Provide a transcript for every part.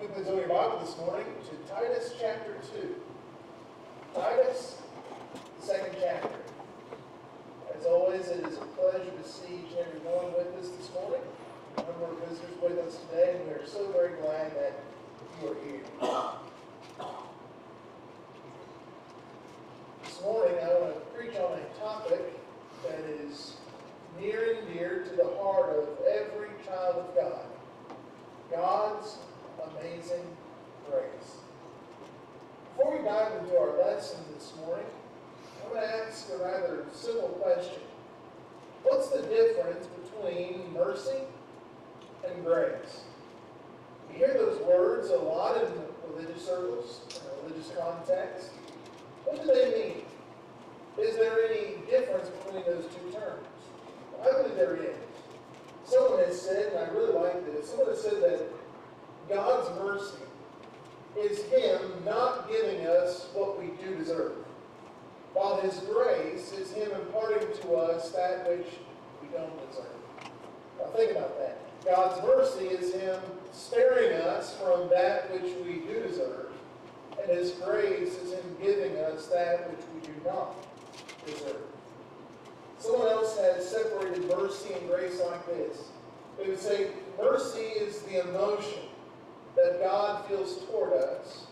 Open your Bible this morning to Titus chapter 2. Titus, the second chapter. As always, it is a pleasure to see each and every one with us this morning. A number of visitors with us today, and we are so very glad that you are here. This morning, I want to preach on a topic that is near and dear to the heart of every child of God. God's amazing grace. Before we dive into our lesson this morning, I'm going to ask a rather simple question. What's the difference between mercy and grace? You hear those words a lot in religious circles, in a religious context. What do they mean? Is there any difference between those two terms? Well, I believe there is. Someone has said, and I really like this, someone has said that God's mercy is Him not giving us what we do deserve, while His grace is Him imparting to us that which we don't deserve. Now think about that. God's mercy is Him sparing us from that which we do deserve, and His grace is Him giving us that which we do not deserve. Someone else has separated mercy and grace like this. They would say mercy is the emotion that God feels toward us,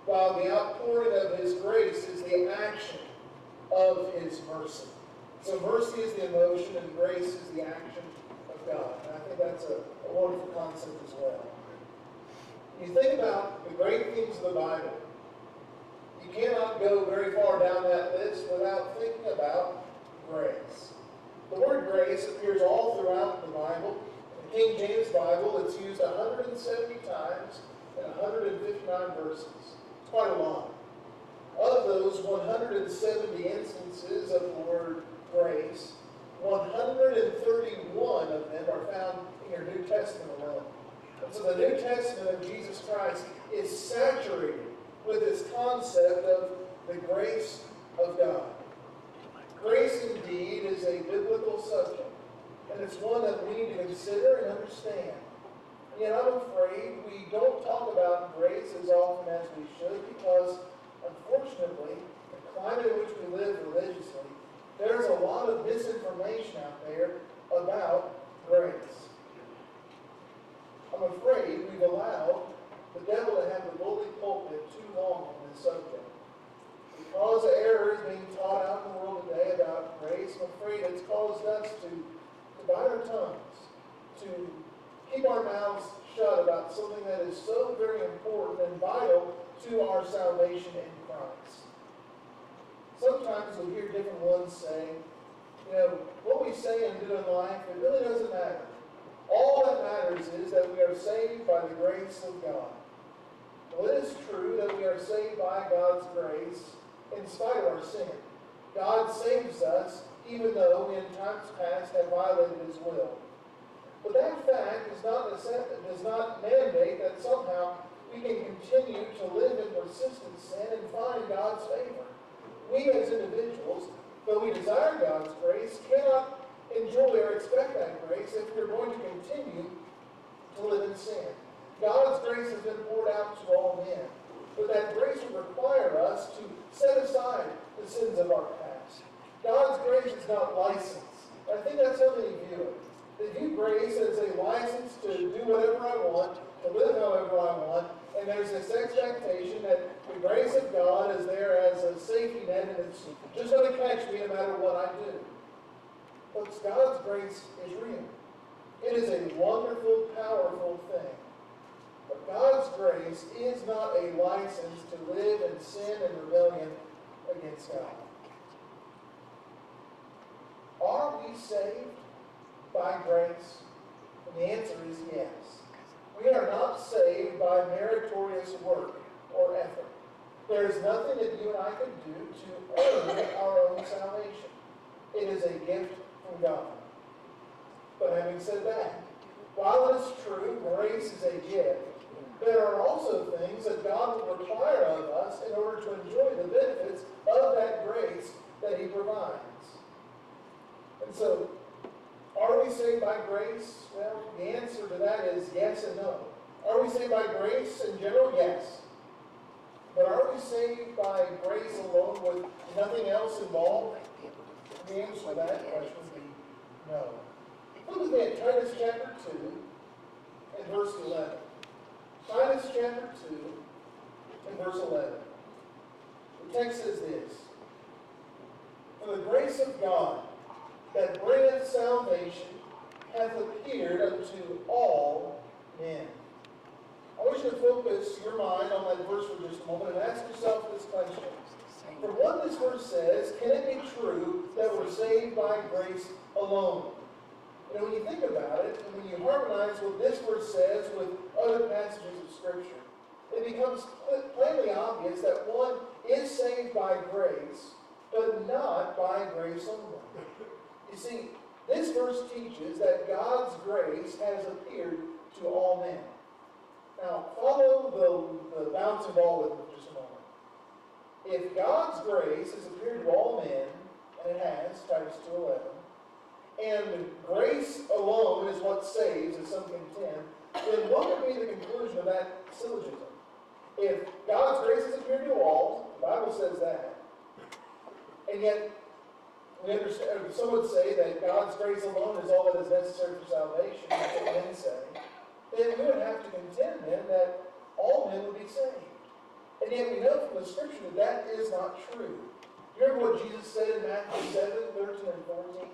while the outpouring of His grace is the action of His mercy. So mercy is the emotion and grace is the action of God. And I think that's a wonderful concept as well. When you think about the great things of the Bible, you cannot go very far down that list without thinking about grace. The word grace appears all throughout the Bible. In the King James Bible, it's used 170 times in 159 verses. It's quite a lot. Of those 170 instances of the word grace, 131 of them are found in your New Testament alone. And so the New Testament of Jesus Christ is saturated with this concept of the grace of God. Grace indeed is a biblical subject, and it's one that we need to consider and understand. And yet I'm afraid we don't talk about grace as often as we should because, unfortunately, the climate in which we live religiously, there's a lot of misinformation out there about grace. I'm afraid we've allowed the devil to have the bully pulpit too long on this subject. Because the error is being taught out in the world today about grace, I'm afraid it's caused us to bite our tongues, to keep our mouths shut about something that is so very important and vital to our salvation in Christ. Sometimes we hear different ones say, what we say and do in life, it really doesn't matter. All that matters is that we are saved by the grace of God. Well, it is true that we are saved by God's grace in spite of our sin. God saves us even though we in times past have violated His will. But that fact does not mandate that somehow we can continue to live in persistent sin and find God's favor. We as individuals, though we desire God's grace, cannot enjoy or expect that grace if we're going to continue to live in sin. God's grace has been poured out to all men, but that grace would require us to set aside the sins of our past. God's grace is not license. I think that's how many view it. They view grace as a license to do whatever I want, to live however I want, and there's this expectation that the grace of God is there as a safety net and it's just going to catch me no matter what I do. But God's grace is real. It is a wonderful, powerful thing. But God's grace is not a license to live in sin and rebellion against God. Are we saved by grace? And the answer is yes. We are not saved by meritorious work or effort. There is nothing that you and I can do to earn our own salvation. It is a gift from God. But having said that, while it is true, grace is a gift, there are also things that God will require of us in order to enjoy the benefits of that grace that He provides. And so, are we saved by grace? Well, the answer to that is yes and no. Are we saved by grace in general? Yes. But are we saved by grace alone with nothing else involved? The answer to that question would be no. Look with me at Titus chapter 2 and verse 11. Titus chapter 2 and verse 11. The text says this: For the grace of God that bringeth salvation hath appeared unto all men. I want you to focus your mind on that verse for just a moment and ask yourself this question. From what this verse says, can it be true that we're saved by grace alone? You know, when you think about it, and when you harmonize what this verse says with other passages of Scripture, it becomes plainly obvious that one is saved by grace, but not by grace alone. You see, this verse teaches that God's grace has appeared to all men. Now, follow the bouncing ball with me for just a moment. If God's grace has appeared to all men, and it has, Titus 2:11, and grace alone is what saves, as some contend, then what would be the conclusion of that syllogism? If God's grace has appeared to all, the Bible says that, and yet we understand, some would say that God's grace alone is all that is necessary for salvation, that's what men say, then we would have to contend then that all men would be saved. And yet we know from the Scripture that that is not true. Do you remember what Jesus said in Matthew 7, 13 and 14?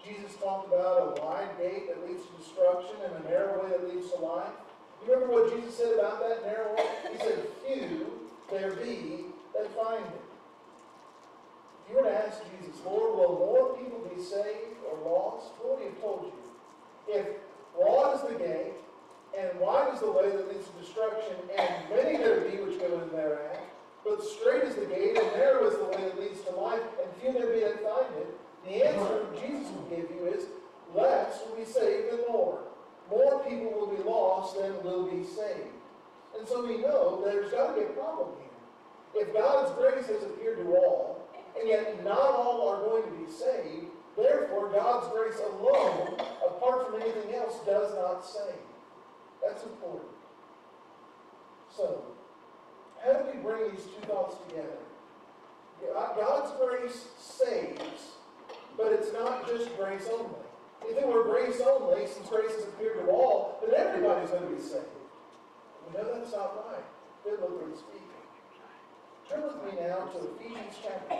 Jesus talked about a wide gate that leads to destruction and a narrow way that leads to life. Do you remember what Jesus said about that narrow way? He said, few there be that find it. If you were to ask Jesus, Lord, will more people be saved or lost? What would he have told you? If broad is the gate, and wide is the way that leads to destruction, and many there be which go in thereat, but straight is the gate, and narrow is the way that leads to life, and few there be that find it, the answer Jesus will give you is, less will be saved than more. More people will be lost than will be saved. And so we know there's got to be a problem here. If God's grace has appeared to all, and yet not all are going to be saved, therefore God's grace alone, apart from anything else, does not save. That's important. So, how do we bring these two thoughts together? God's grace saves, but it's not just grace only. If it were grace only, since grace has appeared to all, then everybody's going to be saved. We know that's not right, biblically speaking. Turn with me now to Ephesians chapter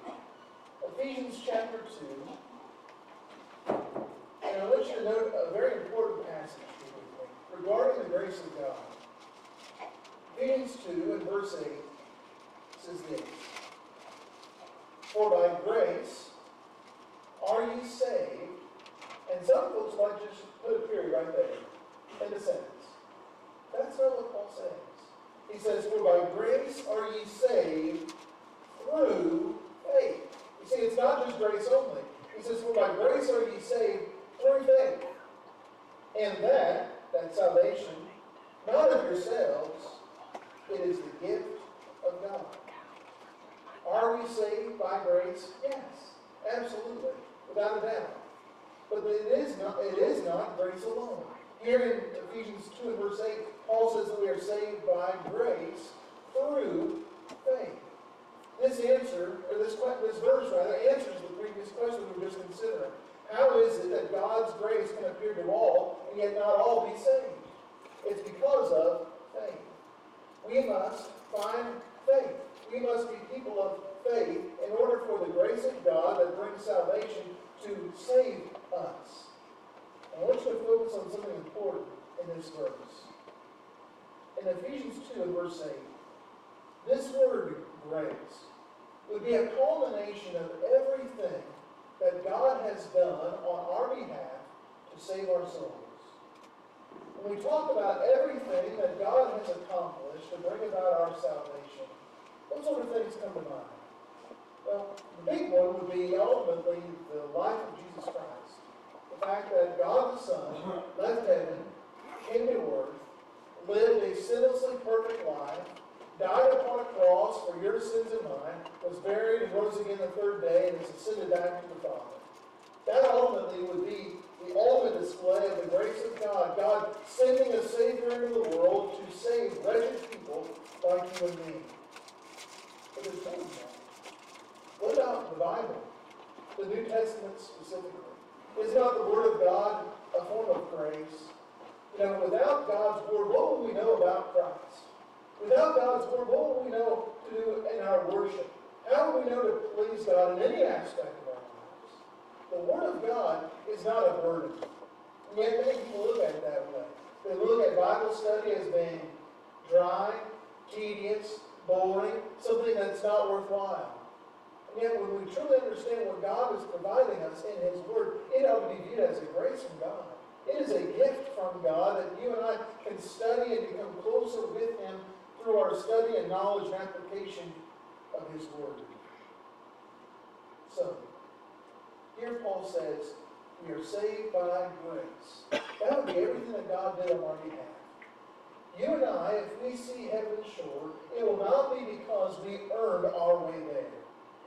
2. Ephesians chapter 2. And I want you to note a very important passage regarding the grace of God. Ephesians 2 and verse 8 says this: For by grace are ye saved, and some folks might just put a period right there in the sentence. That's not what Paul says. He says, For by grace are ye saved through faith. You see, it's not just grace only. He says, For by grace are ye saved through faith. And that salvation, not of yourselves, it is the gift of God. Are we saved by grace? Yes, absolutely, without a doubt. But it is not grace alone. Here in Ephesians 2 and verse 8, Paul says that we are saved by grace through faith. This verse answers the previous question we were just considering. How is it that God's grace can appear to all, and yet not all be saved? It's because of faith. We must find faith. We must be people of faith in order for the grace of God that brings salvation to save us. I want you to focus on something important in this verse. In Ephesians 2 and verse 8, this word grace would be a culmination of everything that God has done on our behalf to save our souls. When we talk about everything that God has accomplished to bring about our salvation, what sort of things come to mind? Well, the big one would be ultimately the life of Jesus Christ. The fact that God the Son left heaven, came to earth, lived a sinlessly perfect life, died upon a cross for your sins and mine, was buried and rose again the third day, and has ascended back to the Father. That ultimately would be the ultimate display of the grace of God. God sending a Savior into the world Is not the Word of God a form of grace? You know, without God's Word, what would we know about Christ? Without God's Word, what would we know to do in our worship? How would we know to please God in any aspect of our lives? The Word of God is not a burden. And yet many people look at it that way. They look at Bible study as being dry, tedious, boring, something that's not worthwhile. And yet when we truly understand what God is providing us in His Word, it ought to be viewed as a grace from God. It is a gift from God that you and I can study and become closer with Him through our study and knowledge and application of His Word. So, here Paul says, we are saved by grace. That would be everything that God did on our behalf. You and I, if we see heaven short, it will not be because we earned our way there.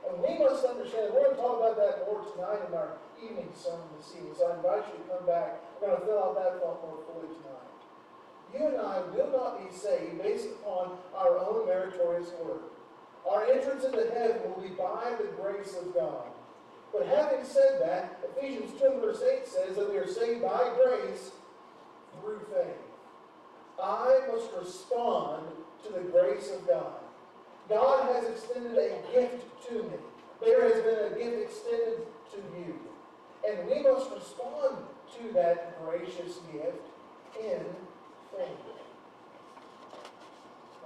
And we must understand, we're going to talk about that more tonight in our evening sermon this evening, so I invite you to come back. We're going to fill out that thought more fully tonight. You and I will not be saved based upon our own meritorious work. Our entrance into heaven will be by the grace of God. But having said that, Ephesians 2 verse 8 says that we are saved by grace through faith. I must respond to the grace of God. God has extended a gift to me. There has been a gift extended to you. And we must respond to that gracious gift in faith.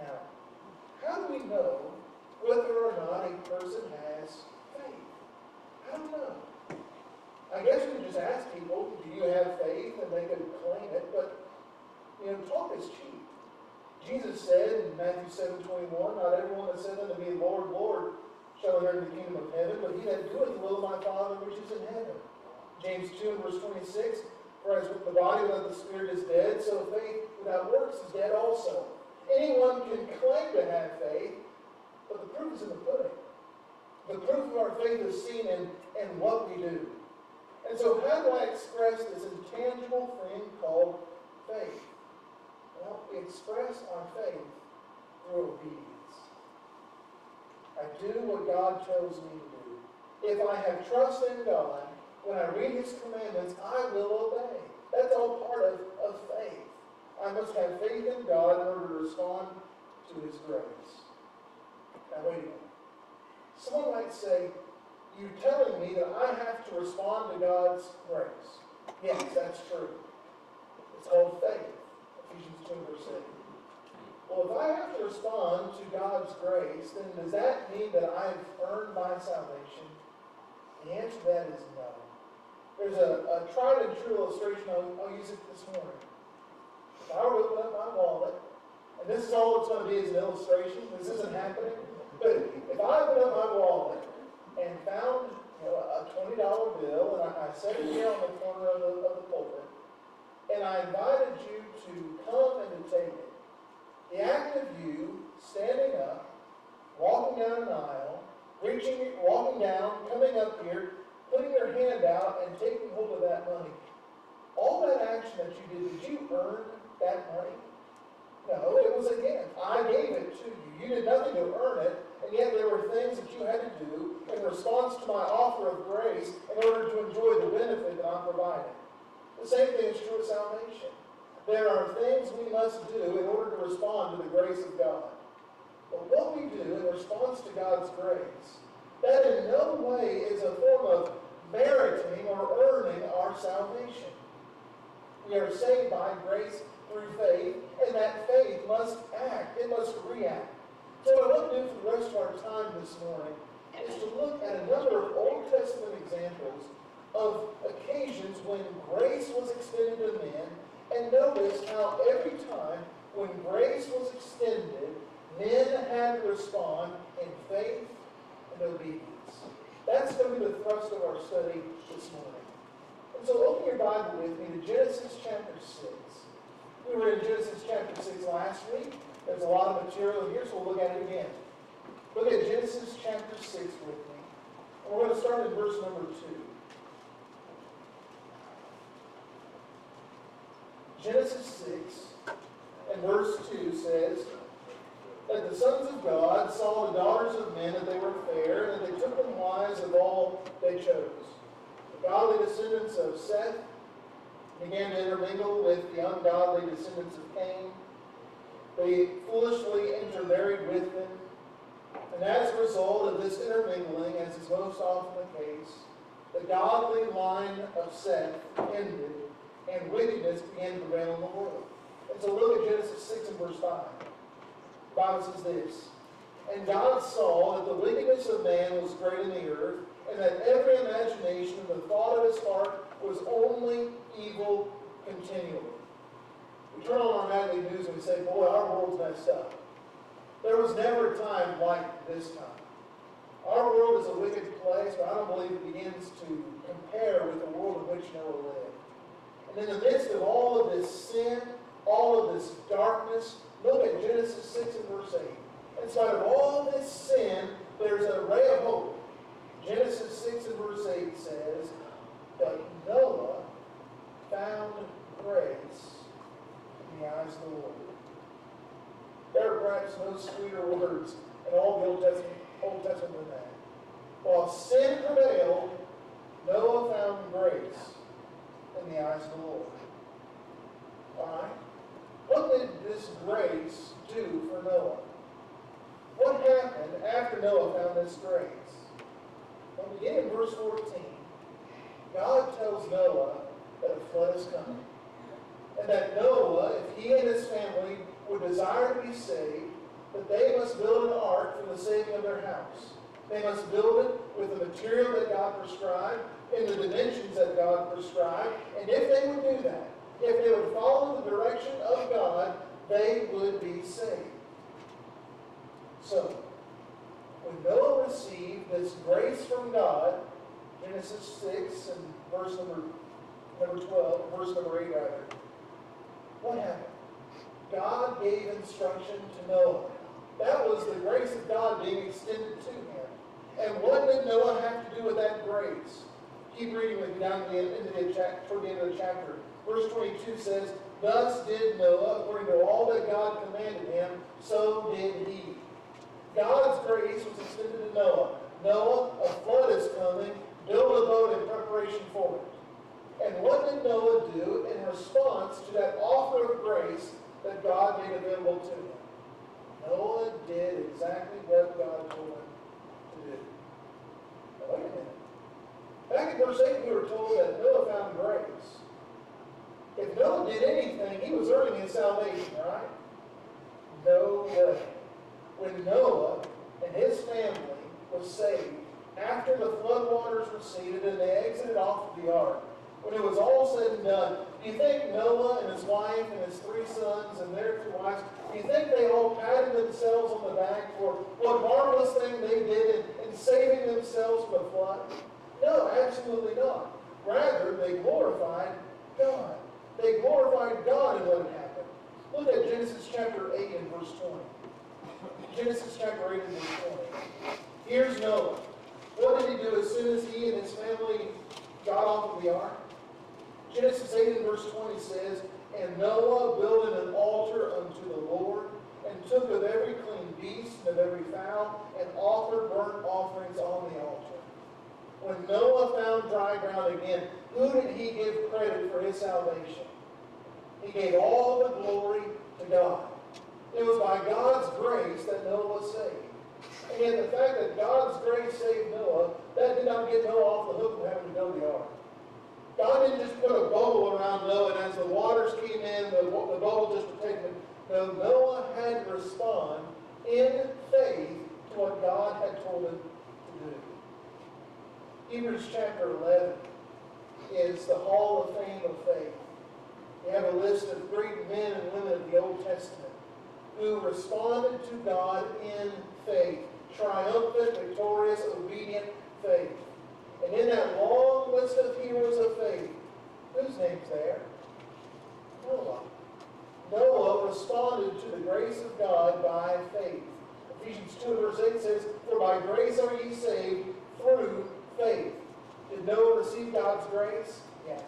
Now, how do we know whether or not a person has faith? I don't know. I guess we could just ask people, do you have faith? And they could claim it, but, you know, talk is cheap. Jesus said in Matthew 7:21, not everyone that said unto me, Lord, Lord, shall inherit the kingdom of heaven, but he that doeth the will of my Father which is in heaven. James 2 and verse 26, for as with the body without the Spirit is dead, so faith without works is dead also. Anyone can claim to have faith, but the proof is in the pudding. The proof of our faith is seen in what we do. And so how do I express this intangible thing called faith? Well, we express our faith through obedience. I do what God tells me to do. If I have trust in God, when I read His commandments, I will obey. That's all part of faith. I must have faith in God in order to respond to His grace. Now wait a minute. Someone might say, you're telling me that I have to respond to God's grace. Yes, that's true. It's called faith. Ephesians 2 verse 8. Well, if I have to respond to God's grace, then does that mean that I've earned my salvation? The answer to that is no. There's a tried and true illustration. I'll use it this morning. If I were to open up my wallet, and this is all it's going to be is an illustration. This isn't happening. But if I opened up my wallet and found a $20 bill, and I set it here on the corner of the pulpit, and I invited you to come and to take it, the act of you standing up, walking down an aisle, walking down, coming up here, putting your hand out and taking hold of that money, all that action that you did you earn that money? No, it was a gift. I gave it to you. You did nothing to earn it, and yet there were things that you had to do in response to my offer of grace in order to enjoy the benefit that I'm providing. The same thing is true of salvation. There are things we must do in order to respond to the grace of God. But what we do in response to God's grace, that in no way is a form of meriting or earning our salvation. We are saved by grace through faith, and that faith must act. It must react. So what I want to do for the rest of our time this morning is to look at a number of Old Testament examples of occasions when grace was extended to men, and notice how every time when grace was extended, men had to respond in faith and obedience. That's going to be the thrust of our study this morning. And so open your Bible with me to Genesis chapter 6. We were in Genesis chapter 6 last week. There's a lot of material here, so we'll look at it again. Look at Genesis chapter 6 with me. And we're going to start in verse number 2. Genesis 6 and verse 2 says that the sons of God saw the daughters of men that they were fair, and that they took them wives of all they chose. The godly descendants of Seth began to intermingle with the ungodly descendants of Cain. They foolishly intermarried with them. And as a result of this intermingling, as is most often the case, the godly line of Seth ended, and wickedness began to prevail in the world. And so look at Genesis 6 and verse 5. The Bible says this, "And God saw that the wickedness of man was great in the earth, and that every imagination and the thought of his heart was only evil continually." We turn on our nightly news and we say, boy, our world's messed up. There was never a time like this time. Our world is a wicked place, but I don't believe it begins to compare with the world in which Noah lived. And in the midst of all of this sin, all of this darkness, look at Genesis 6 and verse 8. In spite of all this sin, there's a ray of hope. Genesis 6 and verse 8 says, "But Noah found grace in the eyes of the Lord." There are perhaps no sweeter words in all the Old Testament than that. While sin prevailed, Noah found grace in the eyes of the Lord. All right? What did this grace do for Noah? What happened after Noah found this grace? Well, beginning in verse 14, God tells Noah that a flood is coming. And that Noah, if he and his family would desire to be saved, that they must build an ark for the saving of their house. They must build it with the material that God prescribed, in the dimensions that God prescribed. And if they would do that, if they would follow the direction of God, they would be saved. So, when Noah received this grace from God, Genesis 6 and verse number 12, verse number 8 rather, what happened? God gave instruction to Noah. That was the grace of God being extended to him. And what did Noah have to do with that grace? Keep reading with me down toward the end of the chapter. Verse 22 says, "Thus did Noah, according to all that God commanded him, so did he." God's grace was extended to Noah. Noah, a flood is coming. Build a boat in preparation for it. And what did Noah do in response to that offer of grace that God made available to him? Noah did exactly what God told him to do. Now, wait a minute. Back in verse 8, we were told that Noah found grace. If Noah did anything, he was earning his salvation, right? No way. When Noah and his family was saved, after the flood waters receded and they exited off of the ark, when it was all said and done, do you think Noah and his wife and his 3 sons and their 2 wives, do you think they all patted themselves on the back for what marvelous thing they did in saving themselves from the flood? No, absolutely not. Rather, they glorified God. They glorified God in what had happened. Look at Genesis chapter 8 and verse 20. Genesis chapter 8 and verse 20. Here's Noah. What did he do as soon as he and his family got off of the ark? Genesis 8 and verse 20 says, "And Noah builded an altar unto the Lord, and took of every clean beast and of every fowl, and offered burnt offerings on the altar." When Noah found dry ground again, who did he give credit for his salvation? He gave all the glory to God. It was by God's grace that Noah was saved. And yet the fact that God's grace saved Noah, that did not get Noah off the hook from having to build the ark. God didn't just put a bubble around Noah, and as the waters came in, the bubble just protected him. No, Noah had to respond in faith to what God had told him to do. Hebrews chapter 11 is the Hall of Fame of faith. You have a list of great men and women of the Old Testament who responded to God in faith. Triumphant, victorious, obedient faith. And in that long list of heroes of faith, whose name's there? Noah. Noah responded to the grace of God by faith. Ephesians 2 verse 8 says, "For by grace are ye saved through faith." Did Noah receive God's grace? Yes.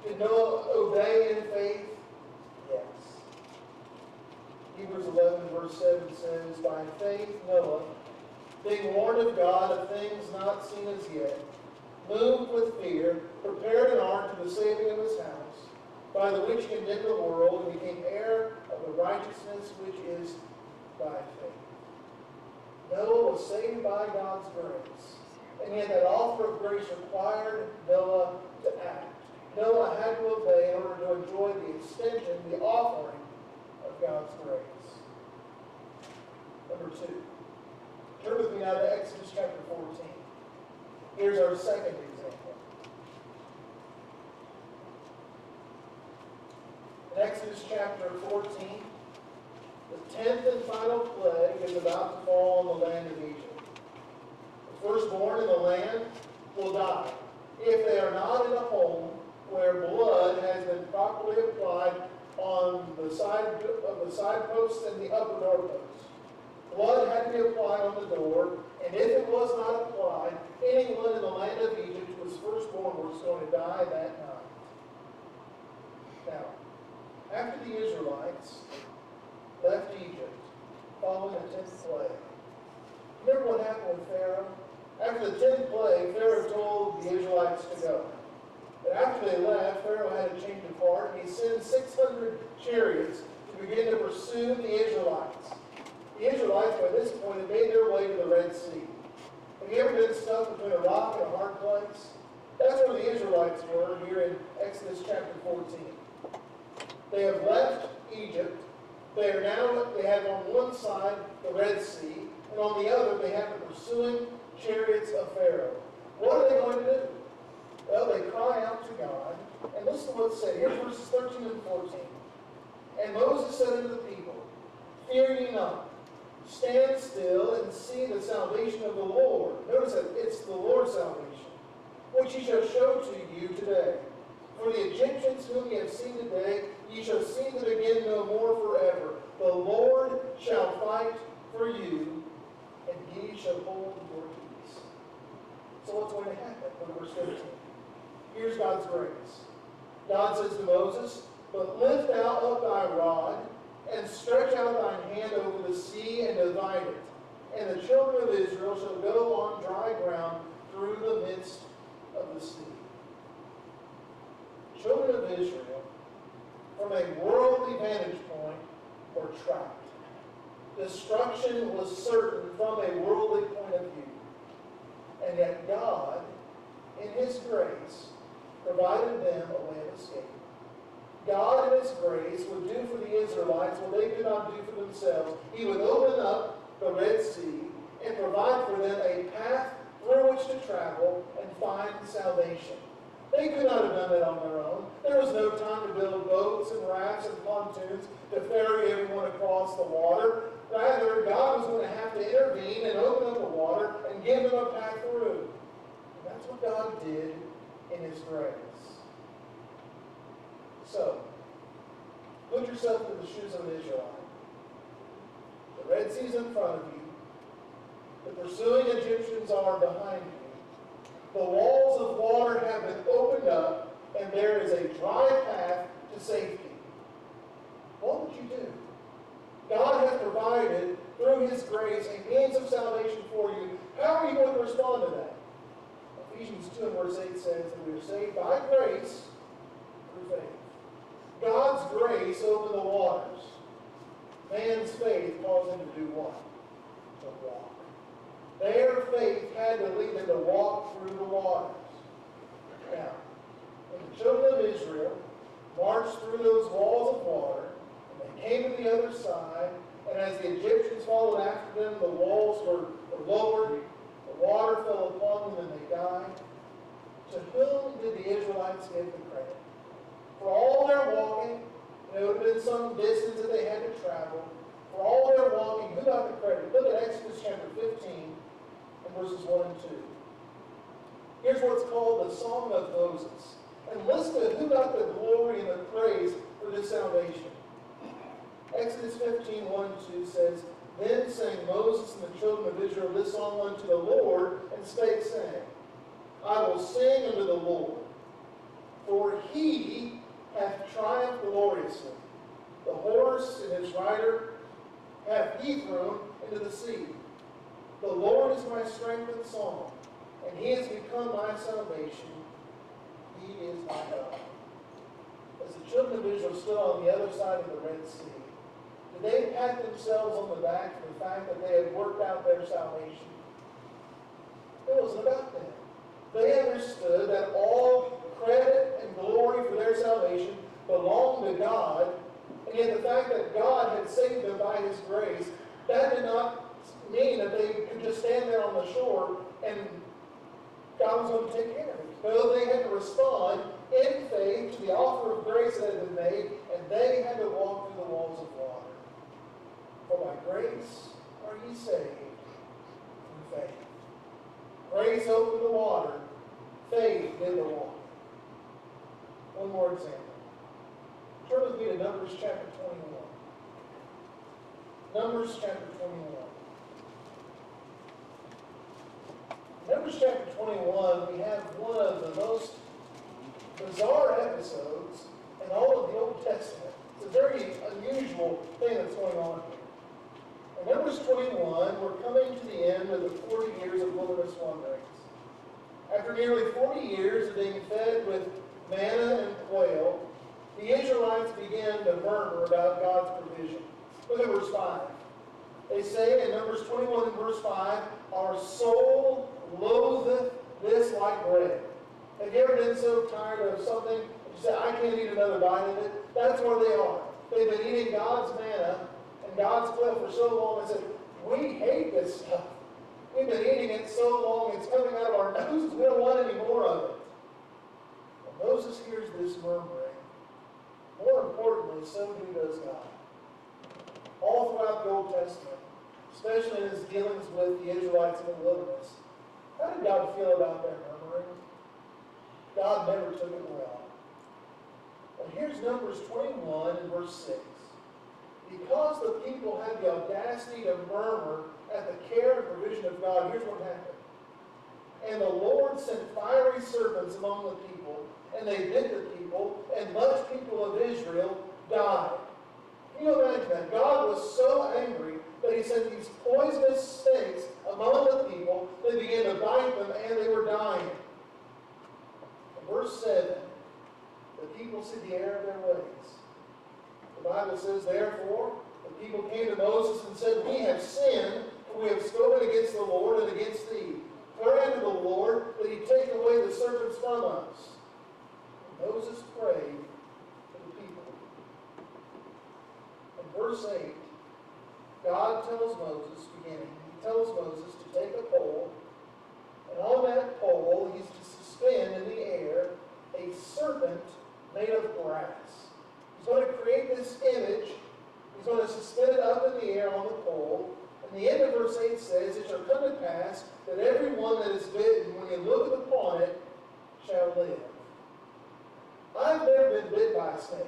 Did Noah obey in faith? Yes. Hebrews 11 verse 7 says, "By faith Noah, being warned of God of things not seen as yet, moved with fear, prepared an ark to the saving of his house, by the which he condemned the world and became heir of the righteousness which is by faith. Noah was saved by God's grace, and yet that offer of grace required Noah to act. Noah had to obey in order to enjoy the extension, the offering of God's grace. Number 2. Turn with me now to Exodus chapter 14. Here's our second example. In Exodus chapter 14, the 10th and final plague is about to fall on the land of Egypt. The firstborn in the land will die if they are not in a home where blood has been properly applied on the side of the side posts and the upper doorposts. Blood had to be applied on the door, and if it was not applied, anyone in the land of Egypt who was firstborn was going to die that night. Now, after the Israelites left Egypt, following the 10th plague, remember what happened with Pharaoh? After the 10th plague, Pharaoh told the Israelites to go. But after they left, Pharaoh had a change of heart, and he sent 600 chariots to begin to pursue the Israelites. The Israelites, by this point, had made their way to the Red Sea. Have you ever been stuck between a rock and a hard place? That's where the Israelites were here in Exodus chapter 14. They have left Egypt. They have on one side the Red Sea, and on the other they have the pursuing chariots of Pharaoh. What are they going to do? Well, they cry out to God, and listen to what's said. Here's verses 13 and 14. And Moses said unto the people, Fear ye not, stand still and see the salvation of the Lord. Notice that it's the Lord's salvation, which he shall show to you today. For the Egyptians whom ye have seen today, ye shall see them again no more forever. The Lord shall fight for you, and ye shall hold your peace. So what's going to happen? Look at verse 15. Here's God's grace. God says to Moses, But lift out up thy rod, and stretch out thine hand over the sea, and divide it. And the children of Israel shall go on dry ground through the midst of the sea. Children of Israel, from a worldly vantage point, were trapped. Destruction was certain from a worldly point of view. And yet God, in his grace, provided them a way of escape. God, in his grace, would do for the Israelites what they could not do for themselves. He would open up the Red Sea and provide for them a path through which to travel and find salvation. They could not have done that on their own. There was no time to build boats and rafts and pontoons to ferry everyone across the water. Rather, God was going to have to intervene and open up the water and give them a path through. And that's what God did in his grace. So, put yourself in the shoes of an Israelite. The Red Sea's in front of you. The pursuing Egyptians are behind you. The walls of water have been opened up, and there is a dry path to safety. What would you do? God has provided, through his grace, a means of salvation for you. How are you going to respond to that? Ephesians 2 and verse 8 says that we are saved by grace through faith. God's grace opened the waters. Man's faith caused them to do what? To walk. Their faith had to lead them to walk through the waters. Now, when the children of Israel marched through those walls of water, and they came to the other side, and as the Egyptians followed after them, the walls were lowered, the water fell upon them, and they died. To whom did the Israelites give the credit? For all their walking, it would have been some distance that they had to travel. For all their walking, who got the credit? Look at Exodus chapter 15 and verses 1 and 2. Here's what's called the Song of Moses. And listen to who got the glory and the praise for this salvation. Exodus 15, 1 and 2 says, Then sang Moses and the children of Israel this song unto the Lord, and spake, saying, I will sing unto the Lord, for he hath triumphed gloriously. The horse and his rider hath he thrown into the sea. The Lord is my strength and song, and He has become my salvation. He is my God. As the children of Israel stood on the other side of the Red Sea, did they pat themselves on the back for the fact that they had worked out their salvation? It wasn't about them. They understood that all credit and glory for their salvation belonged to God, and yet the fact that God had saved them by His grace, that did not mean that they could just stand there on the shore and God was going to take care of it. No, they had to respond in faith to the offer of grace that had been made, and they had to walk through the walls of water. For by grace are ye saved through faith. Grace opened the water, faith did the walk. One more example. Turn with me to Numbers chapter 21. Numbers chapter 21. Numbers chapter 21, we have one of the most bizarre episodes in all of the Old Testament. It's a very unusual thing that's going on here. In Numbers 21, we're coming to the end of the 40 years of wilderness wanderings. After nearly 40 years of being fed with manna and quail, the Israelites began to murmur about God's provision. Look at verse 5. They say in Numbers 21 and verse 5, our soul loatheth this like bread. Have you ever been so tired of something that you say, I can't eat another bite of it? That's where they are. They've been eating God's manna and God's quail for so long. They said, we hate this stuff. We've been eating it so long, it's coming out of our noses. We don't want any more of it. Well, Moses hears this murmuring. More importantly, so does God. All throughout the Old Testament, especially in his dealings with the Israelites in the wilderness, how did God feel about their murmuring? God never took it well. Well, here's Numbers 21 and verse 6. Because the people had the audacity to murmur at the care and provision of God, here's what happened. And the Lord sent fiery serpents among the people, and they bit the people, and much people of Israel died. Can you imagine that? God was so angry that He sent these poisonous snakes among the people. They began to bite them, and they were dying. In verse 7, the people see the error of their ways. The Bible says, therefore, the people came to Moses and said, we have sinned, for we have spoken against the Lord and against thee. Pray unto the Lord that He take away the serpents from us. And Moses prayed for the people. In verse 8, God tells Moses, beginning, He tells Moses to take a pole, and on that pole He's to suspend in the air a serpent made of brass. He's going to create this image. He's going to suspend it up in the air on the pole. And the end of verse 8 says, it shall come to pass that everyone that is bitten, when you look upon it, shall live. I've never been bit by a snake,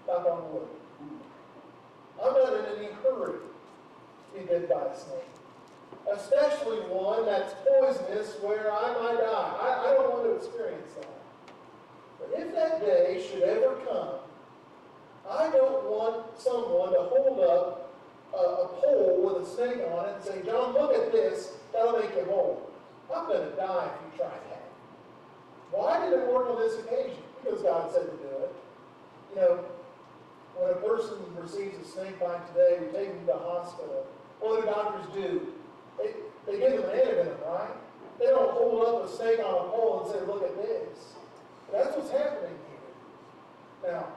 knock on wood. I'm not in any hurry to be bit by a snake, especially one that's poisonous where I might die. I don't want to experience that. But if that day should ever come, I don't want someone to hold up a pole with a snake on it and say, John, look at this, that'll make you whole. I'm going to die if you try that. Why did it work on this occasion? Because God said to do it. You know, when a person receives a snake bite today, we take them to the hospital. What do doctors do? They give them an antivenom, right? They don't hold up a snake on a pole and say, look at this. That's what's happening here. Now,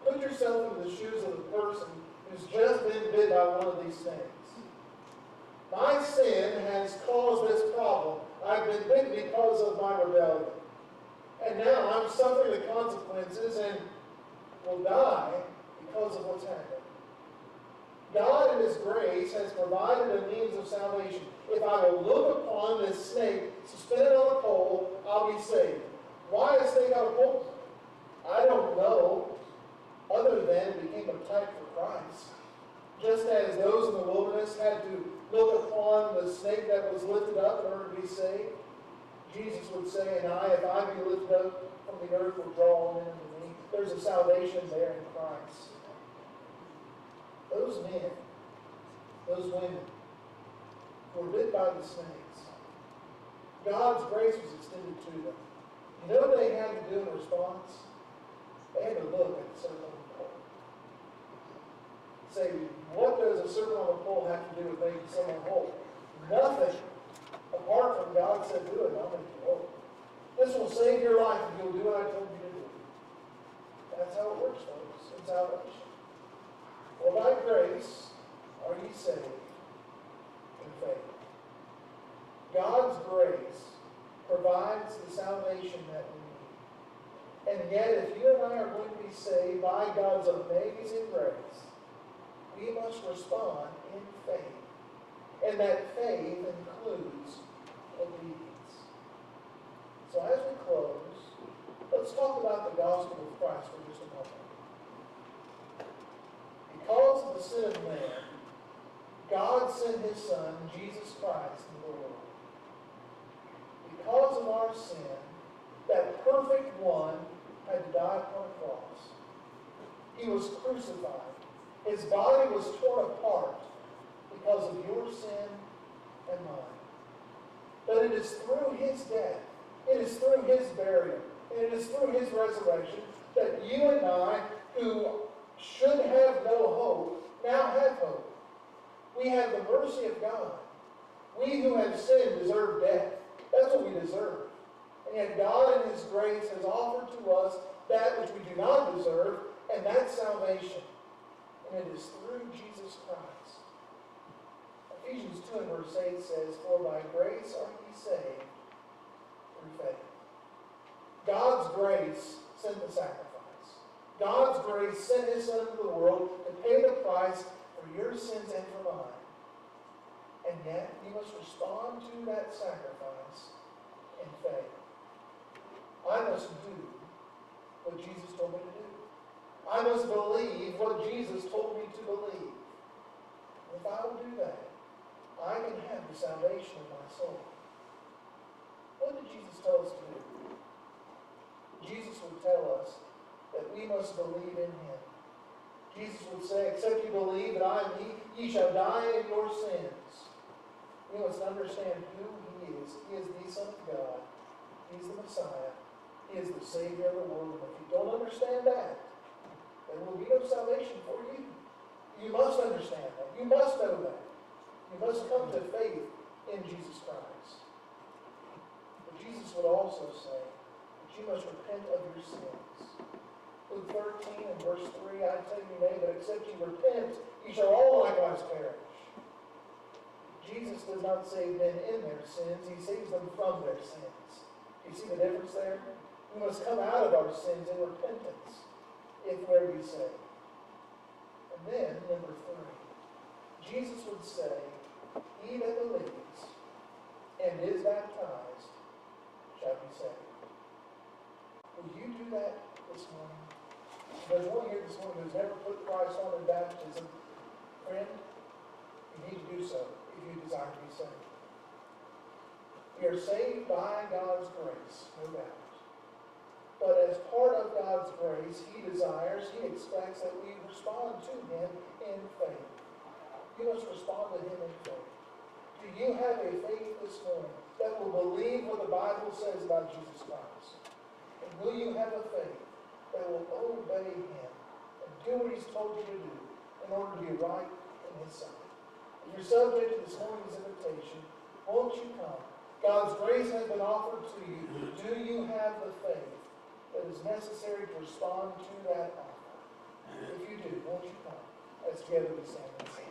put yourself in the shoes of the person who's just been bit by one of these snakes. My sin has caused this problem. I've been bitten because of my rebellion. And now I'm suffering the consequences and will die because of what's happened. God in His grace has provided a means of salvation. If I will look upon this snake suspended on a pole, I'll be saved. Why a snake on a pole? I don't know, other than it became a type for Christ. Just as those in the wilderness had to look upon the snake that was lifted up in order to be saved, Jesus would say, and if I be lifted up from the earth, will draw all men unto me. There's a salvation there in Christ. Those men, those women, who were bit by the snakes, God's grace was extended to them. You know what they had to do in response? They had to look at the serpent on the pole. Say, what does a serpent on the pole have to do with making someone whole? Nothing. Apart from God said, do it, I'll make you whole. This will save your life if you'll do what I told you to do. That's how it works, folks, in salvation. For by grace are ye saved through faith. God's grace provides the salvation that we need. And yet, if you and I are going to be saved by God's amazing grace, we must respond in faith. And that faith includes obedience. So as we close, let's talk about the gospel of Christ for just a moment. Because of the sin of man, God sent His Son, Jesus Christ, into the world. Because of our sin, that perfect one had to die upon a cross. He was crucified. His body was torn apart because of your sin and mine. But it is through His death, it is through His burial, and it is through His resurrection that you and I, who should have no hope, now have hope. We have the mercy of God. We who have sinned deserve death. That's what we deserve. And yet God in His grace has offered to us that which we do not deserve, and that's salvation. And it is through Jesus Christ. Ephesians 2 and verse 8 says, for by grace are ye saved through faith. God's grace sent the sacrifice. God's grace sent His Son into the world to pay the price for your sins and for mine. And yet, you must respond to that sacrifice in faith. I must do what Jesus told me to do. I must believe what Jesus told me to believe. And if I will do that, I can have the salvation of my soul. What did Jesus tell us to do? Jesus would tell us that we must believe in Him. Jesus would say, except you believe that I am He, ye shall die in your sins. We must understand who He is. He is the Son of God. He is the Messiah. He is the Savior of the world. And if you don't understand that, there will be no salvation for you. You must understand that. You must know that. You must come to faith in Jesus Christ. But Jesus would also say that you must repent of your sins. Luke 13 and verse 3, I tell you nay, but except you repent, ye shall all likewise perish. Jesus does not save men in their sins, He saves them from their sins. Do you see the difference there? We must come out of our sins in repentance if we're to be saved. And then, number 3, Jesus would say, he that believes and is baptized shall be saved. Will you do that this morning? There's one here this morning who's never put Christ on in baptism. Friend, you need to do so if you desire to be saved. We are saved by God's grace, no doubt. But as part of God's grace, He desires, He expects that we respond to Him in faith. You must respond to Him in faith. Do you have a faith this morning that will believe what the Bible says about Jesus Christ? And will you have a faith that will obey Him and do what He's told you to do in order to be right in His sight? If you're subject to this morning's invitation, won't you come? God's grace has been offered to you. Do you have the faith that is necessary to respond to that offer? If you do, won't you come? Let's together be standing.